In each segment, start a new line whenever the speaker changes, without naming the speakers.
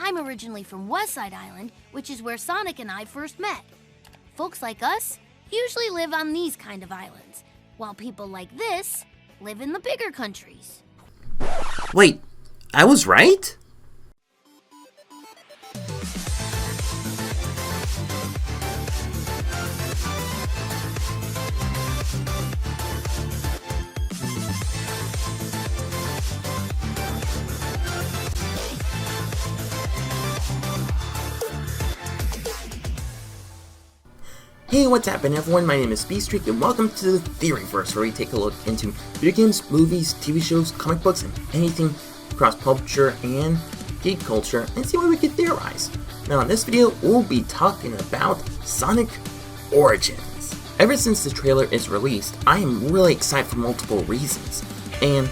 I'm originally from Westside Island, which is where Sonic and I first met. Folks like us usually live on these kind of islands, while people like this live in the bigger countries.
Wait, I was right? Hey, what's happening everyone? My name is Speedstreak and welcome to the Theoryverse, where we take a look into video games, movies, TV shows, comic books, and anything across pop culture and geek culture and see what we can theorize. Now in this video, we'll be talking about Sonic Origins. Ever since the trailer is released, I am really excited for multiple reasons. And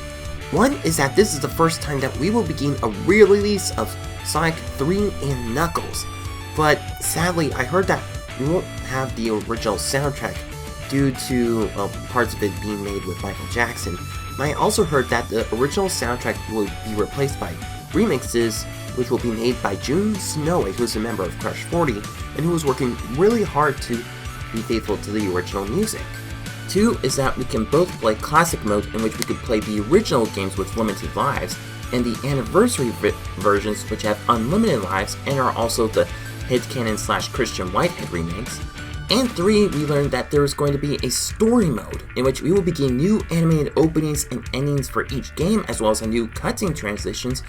one is that this is the first time that we will begin a re-release of Sonic 3 and Knuckles. But sadly, I heard that we won't have the original soundtrack due to parts of it being made with Michael Jackson. And I also heard that the original soundtrack will be replaced by remixes, which will be made by June Snowy, who's a member of Crush 40, and who was working really hard to be faithful to the original music. Two is that we can both play classic mode, in which we could play the original games with limited lives, and the anniversary versions, which have unlimited lives and are also the headcanon / Christian Whitehead remakes. And three, we learned that there is going to be a story mode, in which we will begin new animated openings and endings for each game, as well as a new cutscene transitions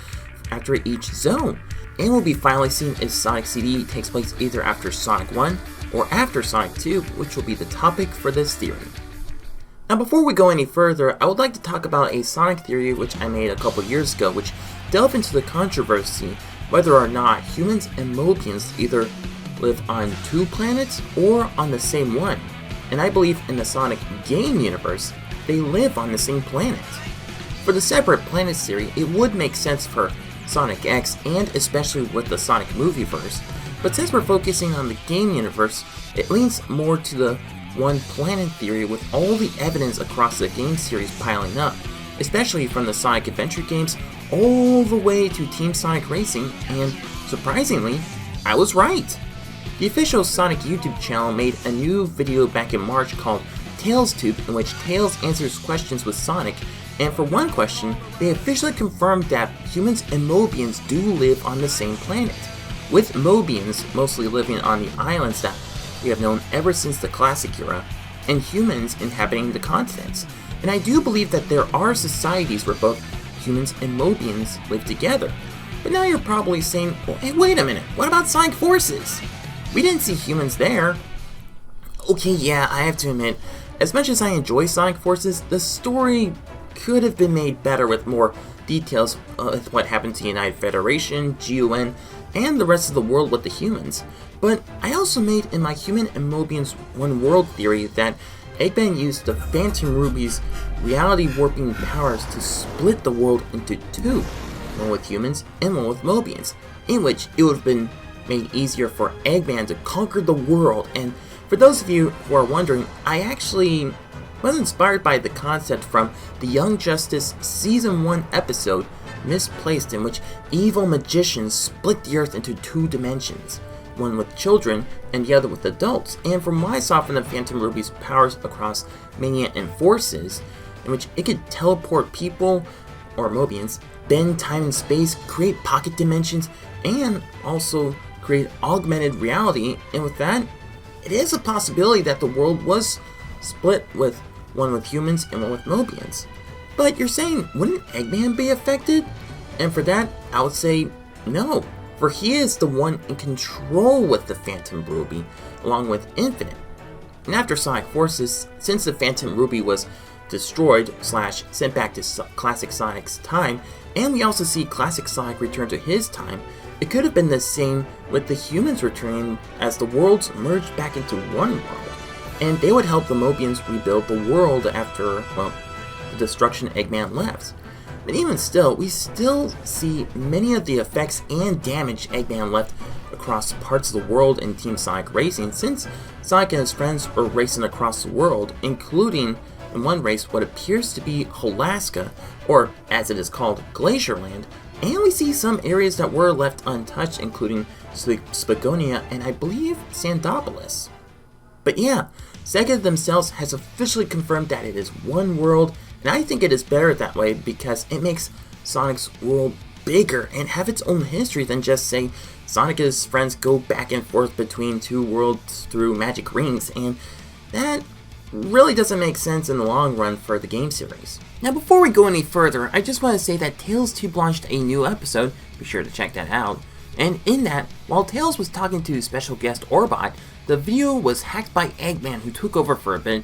after each zone. And we'll be finally seeing if Sonic CD takes place either after Sonic 1 or after Sonic 2, which will be the topic for this theory. Now before we go any further, I would like to talk about a Sonic theory which I made a couple years ago, which delved into the controversy whether or not humans and Mobians either live on two planets or on the same one. And I believe in the Sonic game universe, they live on the same planet. For the separate planets theory, it would make sense for Sonic X and especially with the Sonic movieverse, but since we're focusing on the game universe, it leans more to the one planet theory with all the evidence across the game series piling up, especially from the Sonic Adventure games all the way to Team Sonic Racing, and surprisingly, I was right. The official Sonic YouTube channel made a new video back in March called Tails Tube, in which Tails answers questions with Sonic, and for one question, they officially confirmed that humans and Mobians do live on the same planet, with Mobians mostly living on the islands that we have known ever since the classic era, and humans inhabiting the continents. And I do believe that there are societies where both humans and Mobians live together. But now you're probably saying, well, hey, wait a minute, what about Sonic Forces? We didn't see humans there. Okay, yeah, I have to admit, as much as I enjoy Sonic Forces, the story could have been made better with more details of what happened to United Federation, GUN, and the rest of the world with the humans. But I also made in my Human and Mobians One World theory that Eggman used the Phantom Ruby's reality warping powers to split the world into two, one with humans and one with Mobians, in which it would have been made easier for Eggman to conquer the world. And for those of you who are wondering, I actually was inspired by the concept from the Young Justice Season 1 episode, Misplaced, in which evil magicians split the earth into two dimensions, one with children and the other with adults. And from what I saw from the Phantom Ruby's powers across Mania and Forces, in which it could teleport people, or Mobians, bend time and space, create pocket dimensions, and also create augmented reality. And with that, it is a possibility that the world was split with one with humans and one with Mobians. But you're saying, wouldn't Eggman be affected? And for that, I would say no, for he is the one in control with the Phantom Ruby, along with Infinite. And after Sonic Forces, since the Phantom Ruby was destroyed / sent back to Classic Sonic's time, and we also see Classic Sonic return to his time, it could have been the same with the humans returning as the worlds merged back into one world. And they would help the Mobians rebuild the world after, well, the destruction Eggman left. But even still, we still see many of the effects and damage Eggman left across parts of the world in Team Sonic Racing, since Sonic and his friends were racing across the world, including in one race what appears to be Alaska, or as it is called, Glacierland, And we see some areas that were left untouched, including Spagonia and I believe Sandopolis. But yeah, Sega themselves has officially confirmed that it is one world, and I think it is better that way because it makes Sonic's world bigger and have its own history than just say Sonic and his friends go back and forth between two worlds through magic rings, and that really doesn't make sense in the long run for the game series. Now before we go any further, I just want to say that Tails Tube launched a new episode, be sure to check that out, and in that, while Tails was talking to special guest Orbot, the video was hacked by Eggman, who took over for a bit,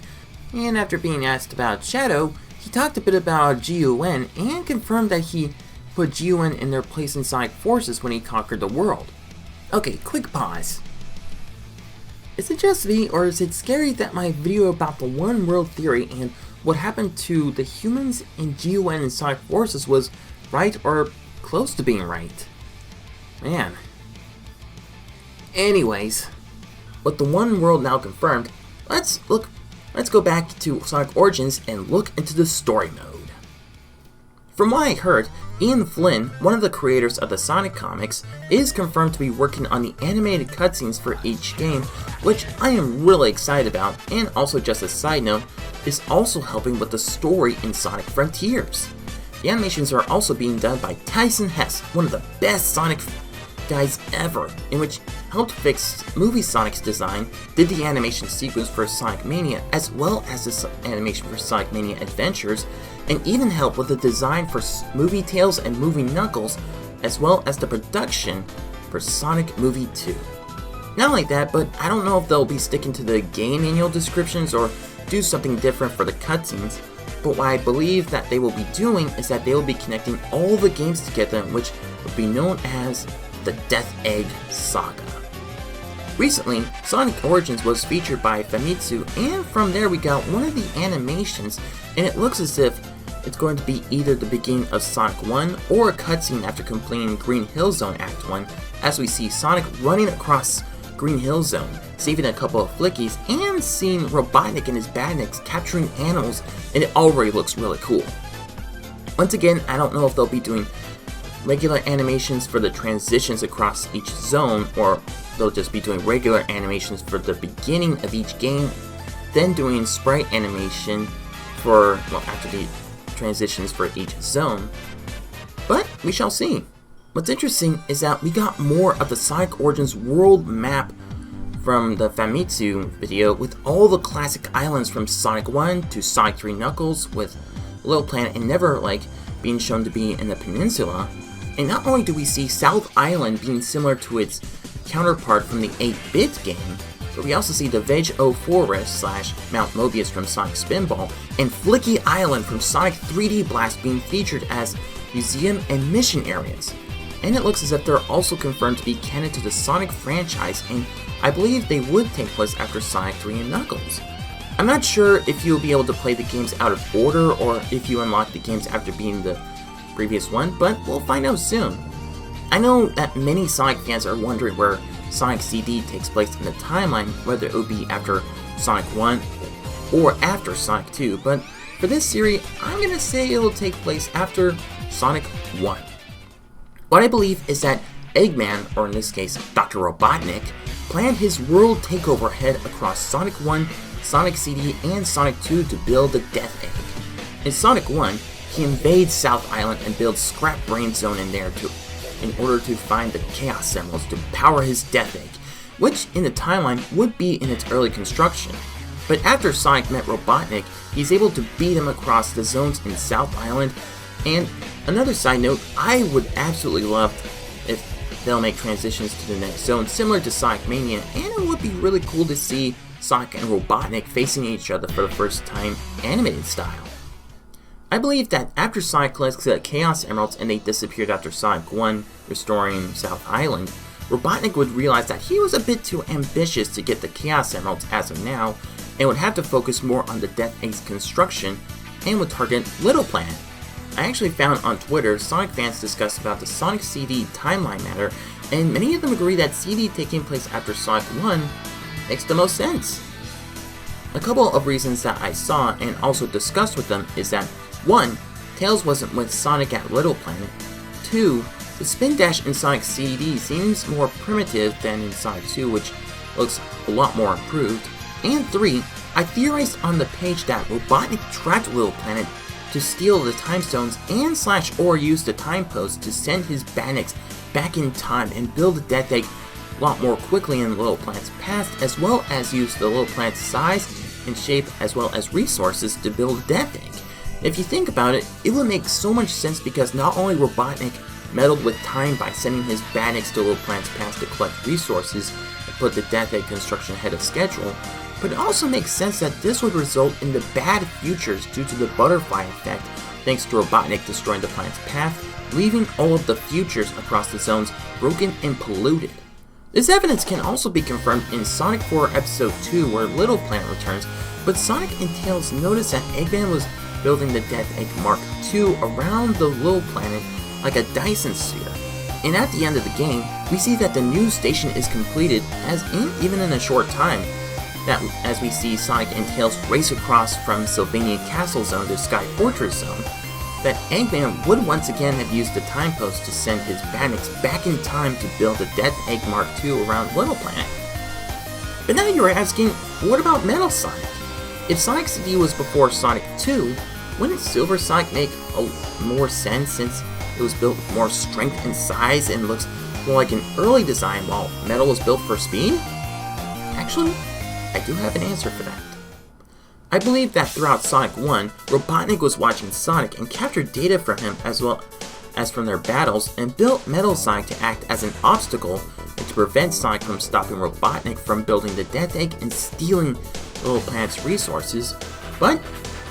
and after being asked about Shadow, he talked a bit about GUN and confirmed that he put GUN in their place in Sonic Forces when he conquered the world. Okay, quick pause. Is it just me, or is it scary that my video about the one world theory and what happened to the humans in GUN and Sonic Forces was right or close to being right? Man. Anyways, with the one world now confirmed, let's go back to Sonic Origins and look into the story mode. From what I heard, Ian Flynn, one of the creators of the Sonic comics, is confirmed to be working on the animated cutscenes for each game, which I am really excited about, and also just a side note, is also helping with the story in Sonic Frontiers. The animations are also being done by Tyson Hess, one of the best Sonic guys ever, in which helped fix movie Sonic's design, did the animation sequence for Sonic Mania, as well as the animation for Sonic Mania Adventures, and even helped with the design for movie Tails and movie Knuckles, as well as the production for Sonic Movie 2. Not like that, but I don't know if they'll be sticking to the game manual descriptions or do something different for the cutscenes, but what I believe that they will be doing is that they will be connecting all the games together, which will be known as the Death Egg Saga. Recently, Sonic Origins was featured by Famitsu, and from there we got one of the animations, and it looks as if it's going to be either the beginning of Sonic 1 or a cutscene after completing Green Hill Zone Act 1, as we see Sonic running across Green Hill Zone, saving a couple of flickies, and seeing Robotnik and his badniks capturing animals, and it already looks really cool. Once again, I don't know if they'll be doing regular animations for the transitions across each zone, or they'll just be doing regular animations for the beginning of each game, then doing sprite animation for, well, after the transitions for each zone. But we shall see. What's interesting is that we got more of the Sonic Origins world map from the Famitsu video with all the classic islands from Sonic 1 to Sonic 3 Knuckles, with Little Planet and Neverlake being shown to be in the peninsula. And not only do we see South Island being similar to its counterpart from the 8-bit game, but we also see the Veg-O Forest / Mount Mobius from Sonic Spinball, and Flicky Island from Sonic 3D Blast being featured as museum and mission areas. And it looks as if they're also confirmed to be canon to the Sonic franchise, and I believe they would take place after Sonic 3 and Knuckles. I'm not sure if you'll be able to play the games out of order, or if you unlock the games after beating the previous one, but we'll find out soon. I know that many Sonic fans are wondering where Sonic CD takes place in the timeline, whether it would be after Sonic 1 or after Sonic 2, but for this series, I'm gonna say it'll take place after Sonic 1. What I believe is that Eggman, or in this case Dr. Robotnik, planned his world takeover head across Sonic 1, Sonic CD, and Sonic 2 to build the Death Egg. In Sonic 1, he invades South Island and builds Scrap Brain Zone in there in order to find the Chaos Emeralds to power his Death Egg, which in the timeline would be in its early construction. But after Sonic met Robotnik, he's able to beat him across the zones in South Island. And another side note, I would absolutely love if they'll make transitions to the next zone similar to Sonic Mania, and it would be really cool to see Sonic and Robotnik facing each other for the first time animated style. I believe that after Sonic collects the Chaos Emeralds and they disappeared after Sonic 1 restoring South Island, Robotnik would realize that he was a bit too ambitious to get the Chaos Emeralds as of now, and would have to focus more on the Death Egg's construction, and would target Little Planet. I actually found on Twitter Sonic fans discuss about the Sonic CD timeline matter, and many of them agree that CD taking place after Sonic 1 makes the most sense. A couple of reasons that I saw and also discussed with them is that 1. Tails wasn't with Sonic at Little Planet. 2. The spin dash in Sonic CD seems more primitive than in Sonic 2, which looks a lot more improved. And 3, I theorized on the page that Robotnik tracked Little Planet to steal the time stones and /or use the time post to send his Badniks back in time and build the Death Egg a lot more quickly in Little Planet's past, as well as use the Little Planet's size and shape as well as resources to build a Death Egg. If you think about it, it would make so much sense because not only Robotnik meddled with time by sending his Badniks to Little Planet's past to collect resources and put the Death Egg construction ahead of schedule, but it also makes sense that this would result in the bad futures due to the butterfly effect thanks to Robotnik destroying the planet's path, leaving all of the futures across the zones broken and polluted. This evidence can also be confirmed in Sonic 4 Episode 2 where Little Planet returns, but Sonic and Tails notice that Eggman was building the Death Egg Mark II around the Little Planet like a Dyson sphere. And at the end of the game, we see that the new station is completed even in a short time, that as we see Sonic and Tails race across from Sylvania Castle Zone to Sky Fortress Zone, that Eggman would once again have used the time post to send his Badniks back in time to build the Death Egg Mark II around Little Planet. But now you're asking, what about Metal Sonic? If Sonic CD was before Sonic 2, wouldn't Silver Sonic make more sense since it was built with more strength and size and looks more like an early design while Metal was built for speed? Actually, I do have an answer for that. I believe that throughout Sonic 1, Robotnik was watching Sonic and captured data from him as well as from their battles and built Metal Sonic to act as an obstacle and to prevent Sonic from stopping Robotnik from building the Death Egg and stealing Little Planet's resources, but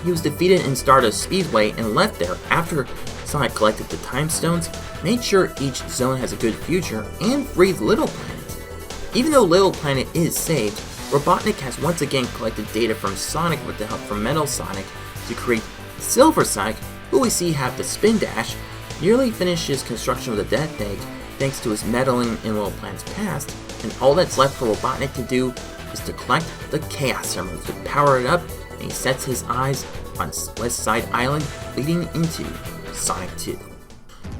he was defeated in Stardust Speedway and left there after Sonic collected the Time Stones, made sure each zone has a good future, and freed Little Planet. Even though Little Planet is saved, Robotnik has once again collected data from Sonic with the help from Metal Sonic to create Silver Sonic, who we see have the Spin Dash, nearly finished his construction of the Death Egg thanks to his meddling in Little Planet's past, and all that's left for Robotnik to do is to collect the Chaos Emeralds to power it up, and he sets his eyes on West Side Island leading into Sonic 2.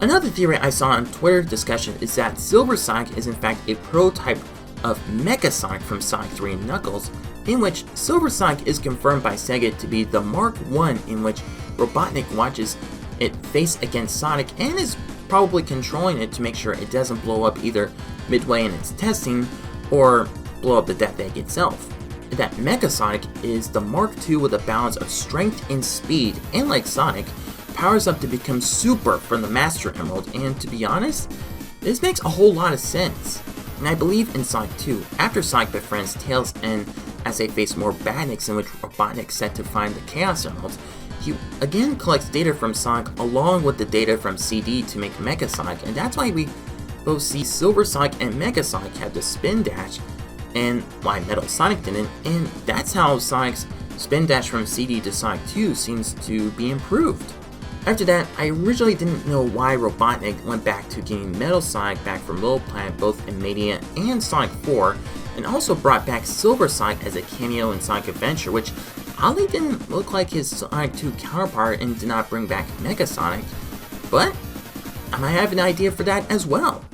Another theory I saw on Twitter discussion is that Silver Sonic is in fact a prototype of Mecha Sonic from Sonic 3 and Knuckles, in which Silver Sonic is confirmed by Sega to be the Mark I, in which Robotnik watches it face against Sonic and is probably controlling it to make sure it doesn't blow up either midway in its testing or blow up the Death Egg itself. That Mecha Sonic is the Mark II with a balance of strength and speed, and like Sonic, powers up to become Super from the Master Emerald, and to be honest, this makes a whole lot of sense. And I believe in Sonic 2, after Sonic befriends Tails and as they face more Badniks in which Robotnik set to find the Chaos Emeralds, he again collects data from Sonic along with the data from CD to make Mecha Sonic, and that's why we both see Silver Sonic and Mecha Sonic have the Spin Dash, and why Metal Sonic didn't, and that's how Sonic's Spin Dash from CD to Sonic 2 seems to be improved. After that, I originally didn't know why Robotnik went back to getting Metal Sonic back from Little Planet both in Mania and Sonic 4, and also brought back Silver Sonic as a cameo in Sonic Adventure, which oddly didn't look like his Sonic 2 counterpart and did not bring back Mega Sonic, but I might have an idea for that as well.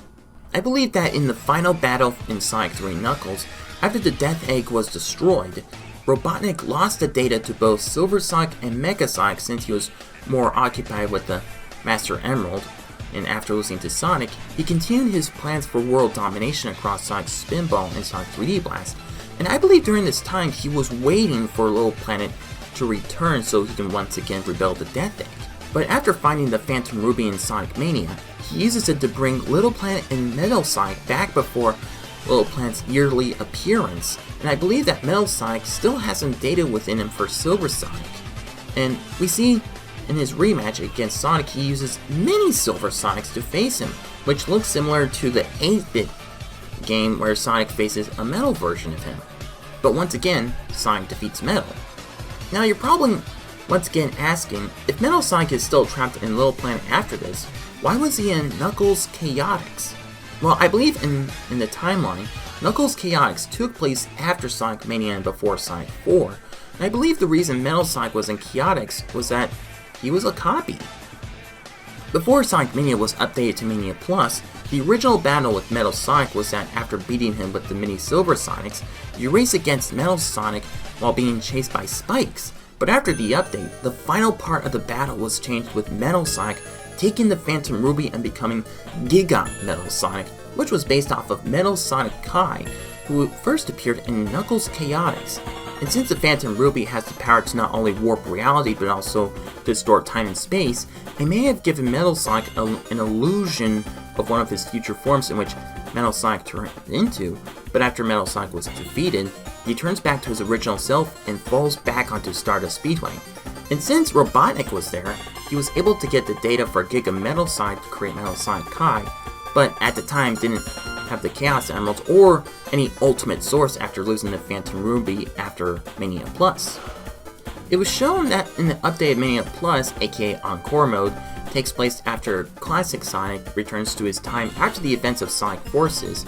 I believe that in the final battle in Sonic 3 Knuckles, after the Death Egg was destroyed, Robotnik lost the data to both Silver Sonic and Mecha Sonic since he was more occupied with the Master Emerald, and after losing to Sonic, he continued his plans for world domination across Sonic's Spinball and Sonic 3D Blast, and I believe during this time he was waiting for Little Planet to return so he can once again rebuild the Death Egg. But after finding the Phantom Ruby in Sonic Mania, he uses it to bring Little Planet and Metal Sonic back before Little Planet's yearly appearance, and I believe that Metal Sonic still has some data within him for Silver Sonic. And we see in his rematch against Sonic, he uses many Silver Sonics to face him, which looks similar to the 8-bit game where Sonic faces a Metal version of him. But once again, Sonic defeats Metal. Now you're probably once again asking, if Metal Sonic is still trapped in Little Planet after this, why was he in Knuckles Chaostix? Well, I believe in the timeline, Knuckles Chaostix took place after Sonic Mania and before Sonic 4, and I believe the reason Metal Sonic was in Chaostix was that he was a copy. Before Sonic Mania was updated to Mania Plus, the original battle with Metal Sonic was that after beating him with the mini Silver Sonics, you race against Metal Sonic while being chased by spikes. But after the update, the final part of the battle was changed with Metal Sonic taking the Phantom Ruby and becoming Giga Metal Sonic, which was based off of Metal Sonic Kai, who first appeared in Knuckles Chaostix. And since the Phantom Ruby has the power to not only warp reality but also distort time and space, it may have given Metal Sonic an illusion of one of his future forms in which Metal Sonic turned into, but after Metal Sonic was defeated, he turns back to his original self and falls back onto Stardust Speedway. And since Robotnik was there, he was able to get the data for Giga Metal Sonic to create Metal Sonic Kai, but at the time didn't have the Chaos Emeralds or any ultimate source after losing the Phantom Ruby after Mania Plus. It was shown that in the updated Mania Plus, aka Encore Mode, takes place after Classic Sonic returns to his time after the events of Sonic Forces,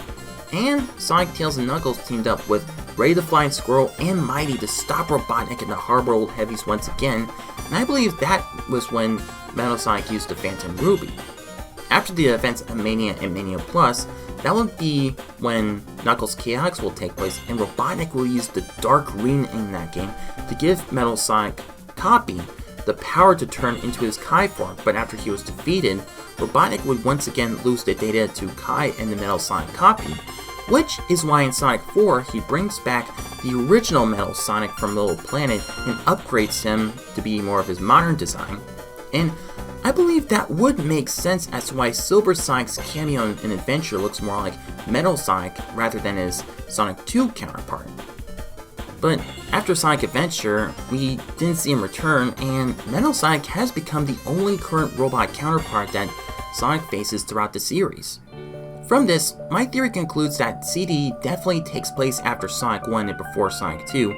and Sonic, Tails, and Knuckles teamed up with Ray the Flying Squirrel and Mighty to stop Robotnik and the Harbor Old Heavies once again, and I believe that was when Metal Sonic used the Phantom Ruby. After the events of Mania and Mania Plus, that will be when Knuckles Chaotix will take place, and Robotnik will use the Dark Ring in that game to give Metal Sonic Copy the power to turn into his Kai form, but after he was defeated, Robotnik would once again lose the data to Kai and the Metal Sonic Copy, which is why in Sonic 4 he brings back the original Metal Sonic from Little Planet and upgrades him to be more of his modern design. And I believe that would make sense as to why Silver Sonic's cameo in Adventure looks more like Metal Sonic rather than his Sonic 2 counterpart. But after Sonic Adventure, we didn't see him return, and Metal Sonic has become the only current robot counterpart that Sonic faces throughout the series. From this, my theory concludes that CD definitely takes place after Sonic 1 and before Sonic 2,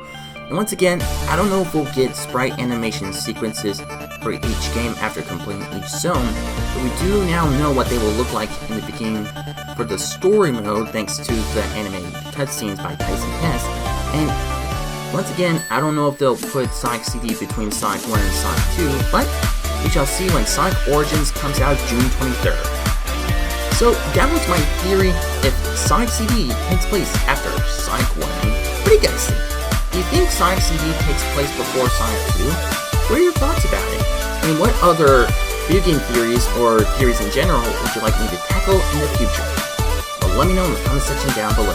and once again, I don't know if we'll get sprite animation sequences for each game after completing each zone, but we do now know what they will look like in the beginning for the story mode thanks to the animated cutscenes by Tyson S, and once again, I don't know if they'll put Sonic CD between Sonic 1 and Sonic 2, but we shall see when Sonic Origins comes out June 23rd. So that was my theory if Sonic CD takes place after Sonic 1. What do you guys think? Do you think Sonic CD takes place before Sonic 2? What are your thoughts about it? And what other video game theories or theories in general would you like me to tackle in the future? Well, let me know in the comment section down below.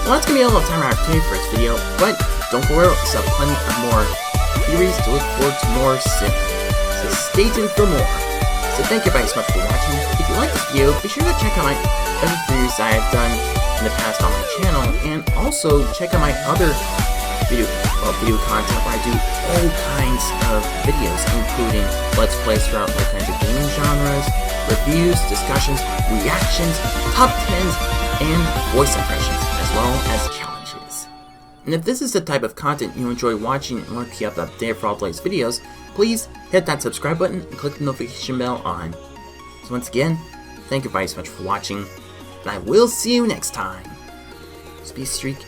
Well, that's going to be all the time I have today for this video, but don't go away, we still have plenty of more theories to look forward to more soon. So stay tuned for more. So thank you guys so much for watching. If you like this video, be sure to check out my other theories I have done in the past on my channel, and also check out my other video content where I do all kinds of videos, including Let's Plays throughout all kinds of gaming genres, reviews, discussions, reactions, top 10s, and voice impressions, as well as challenges. And if this is the type of content you enjoy watching and want to keep up to date for all the latest videos, please hit that subscribe button and click the notification bell on. So once again, thank you guys so much for watching, and I will see you next time. Speedstreak